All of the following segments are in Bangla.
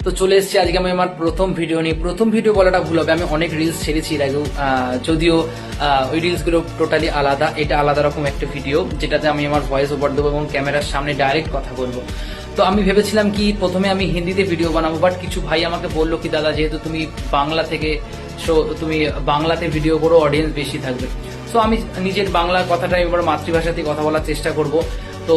তো চলে এসেছি আজকে আমি আমার প্রথম ভিডিও নিয়ে। প্রথম ভিডিও বলাটা ভুল হবে, আমি অনেক রিলস ছেড়েছি এর আগেও, যদিও ওই রিলসগুলো টোটালি আলাদা। এটা আলাদা রকম একটা ভিডিও যেটাতে আমি আমার ভয়েস ওভার দেবো এবং ক্যামেরার সামনে ডাইরেক্ট কথা বলবো। তো আমি ভেবেছিলাম কি প্রথমে আমি হিন্দিতে ভিডিও বানাবো, বাট কিছু ভাই আমাকে বললো কি দাদা যেহেতু তুমি বাংলা থেকে তুমি বাংলাতে ভিডিও করো, অডিয়েন্স বেশি থাকবে। সো আমি নিজের বাংলা কথাটা এবার মাতৃভাষাতেই কথা বলার চেষ্টা করব। তো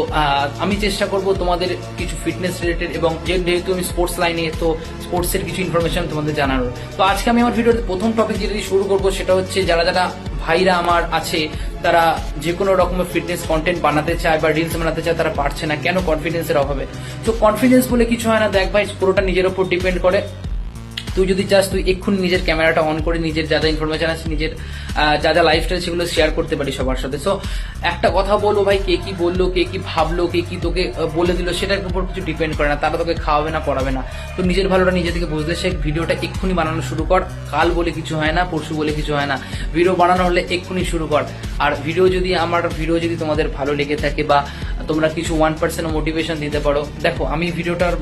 আমি চেষ্টা করব তোমাদের কিছু ফিটনেস রিলেটেড এবং যেহেতু আমি স্পোর্টস লাইনে, তো স্পোর্টসের কিছু ইনফরমেশন তোমাদের জানানোর। তো আজকে আমি আমার ভিডিওর প্রথম টপিক যেটা দিয়ে শুরু করবো সেটা হচ্ছে যারা যারা ভাইরা আমার আছে তারা যে কোনো রকমের ফিটনেস কন্টেন্ট বানাতে চায় বা রিলস বানাতে চায়, তারা পারছে না কেন? কনফিডেন্সের অভাবে। তো কনফিডেন্স বলে কিছু হয় না, দেখ ভাই পুরোটা নিজের উপর ডিপেন্ড করে। তুই যদি চাস তুই এক্ষুনি নিজের ক্যামেরাটা অন করে নিজের যা যা ইনফরমেশন আছে, নিজের যা যা লাইফস্টাইল সেগুলো শেয়ার করতে পারি সবার সাথে। সো একটা কথা বলবো ভাই, কে কি বললো, কে কি ভাবলো, কে কি তোকে বলে দিল সেটার উপর কিছু ডিপেন্ড করে না। তারা তোকে খাওয়াবে না, পড়াবে না। তো নিজের ভালোটা নিজে থেকে বুঝতে শেখ। ভিডিওটা এক্ষুনি বানানো শুরু কর। কাল বলে কিছু হয় না, পরশু বলে কিছু হয় না। ভিডিও বানানো হলে এক্ষুনি শুরু কর। আর আমার ভিডিও যদি তোমাদের ভালো লেগে থাকে বা তোমরা কিছু 1% মোটিভেশন দিতে পারো, দেখো আমি ভিডিওটার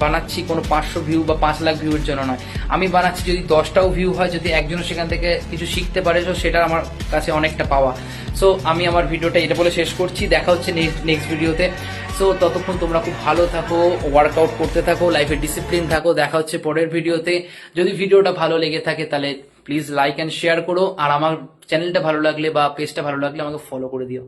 বানাচ্ছি কোনো 500 ভিউ বা 5 লাখ ভিউর জন্য নয়। আমি বানাচ্ছি যদি 10টাও ভিউ হয়, যদি একজনও সেখান থেকে কিছু শিখতে পারে, তো সেটা আমার কাছে অনেকটা পাওয়া। সো আমি আমার ভিডিওটা এটা বলে শেষ করছি। দেখা হচ্ছে নেক্সট ভিডিওতে। সো ততক্ষণ তোমরা খুব ভালো থাকো, ওয়ার্কআউট করতে থাকো, লাইফে ডিসিপ্লিন থাকো। দেখা হচ্ছে পরের ভিডিওতে। যদি ভিডিওটা ভালো লেগে থাকে তাহলে প্লিজ লাইক অ্যান্ড শেয়ার করো। আর আমার চ্যানেলটা ভালো লাগলে বা পেজটা ভালো লাগলে আমাকে ফলো করে দিও।